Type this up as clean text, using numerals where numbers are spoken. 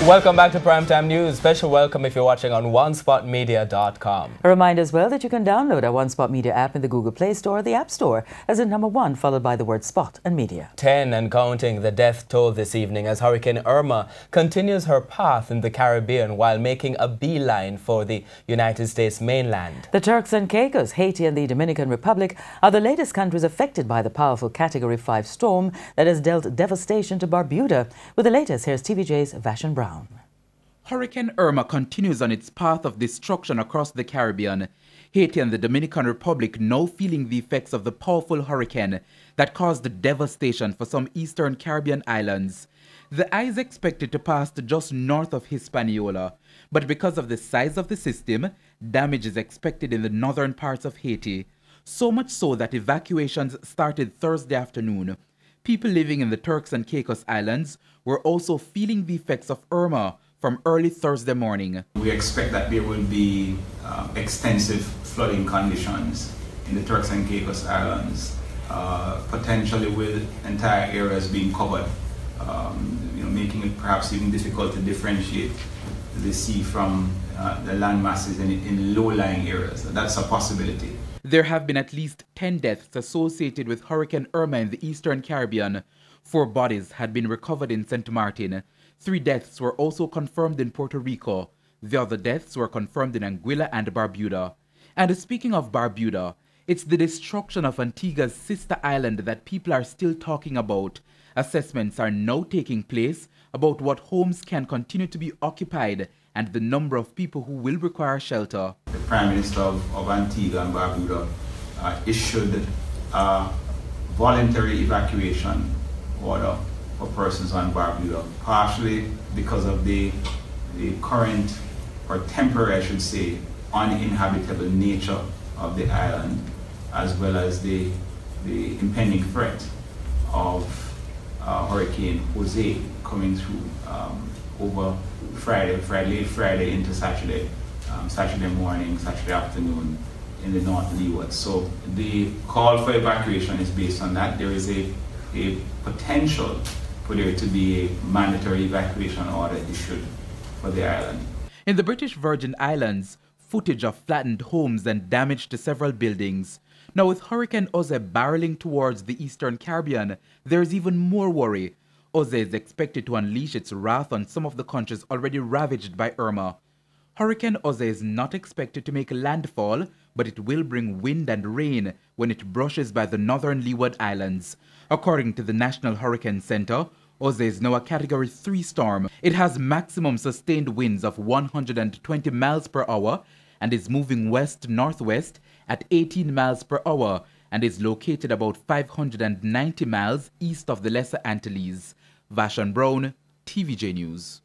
Welcome back to Primetime News. Special welcome if you're watching on onespotmedia.com. A reminder as well that you can download our One Spot Media app in the Google Play Store or the App Store as in number 1 followed by the word Spot and Media. 10 and counting the death toll this evening as Hurricane Irma continues her path in the Caribbean while making a beeline for the United States mainland. The Turks and Caicos, Haiti and the Dominican Republic are the latest countries affected by the powerful Category 5 storm that has dealt devastation to Barbuda. With the latest, here's TVJ's Vashon Brown. Hurricane Irma continues on its path of destruction across the Caribbean. Haiti and the Dominican Republic now feeling the effects of the powerful hurricane that caused devastation for some eastern Caribbean islands. The eye is expected to pass to just north of Hispaniola, but because of the size of the system, damage is expected in the northern parts of Haiti. So much so that evacuations started Thursday afternoon. People living in the Turks and Caicos Islands were also feeling the effects of Irma from early Thursday morning. We expect that there will be extensive flooding conditions in the Turks and Caicos Islands, potentially with entire areas being covered, making it perhaps even difficult to differentiate the sea from the land masses in low-lying areas. That's a possibility. There have been at least 10 deaths associated with Hurricane Irma in the Eastern Caribbean. 4 bodies had been recovered in St. Martin. 3 deaths were also confirmed in Puerto Rico. The other deaths were confirmed in Anguilla and Barbuda. And speaking of Barbuda, it's the destruction of Antigua's sister island that people are still talking about. Assessments are now taking place about what homes can continue to be occupied and the number of people who will require shelter. The Prime Minister of Antigua and Barbuda issued a voluntary evacuation order for persons on Barbuda, partially because of the current, or temporary I should say, uninhabitable nature of the island, as well as the impending threat of Hurricane Jose coming through over late Friday into Saturday, Saturday morning, Saturday afternoon in the North Leeward. So the call for evacuation is based on that. There is a potential for there to be a mandatory evacuation order issued for the island. In the British Virgin Islands, footage of flattened homes and damage to several buildings. Now with Hurricane Jose barreling towards the Eastern Caribbean, there is even more worry. Jose is expected to unleash its wrath on some of the countries already ravaged by Irma. Hurricane Jose is not expected to make landfall, but it will bring wind and rain when it brushes by the northern Leeward Islands. According to the National Hurricane Center, Jose is now a Category 3 storm. It has maximum sustained winds of 120 miles per hour and is moving west-northwest at 18 miles per hour and is located about 590 miles east of the Lesser Antilles. Vashon Brown, TVJ News.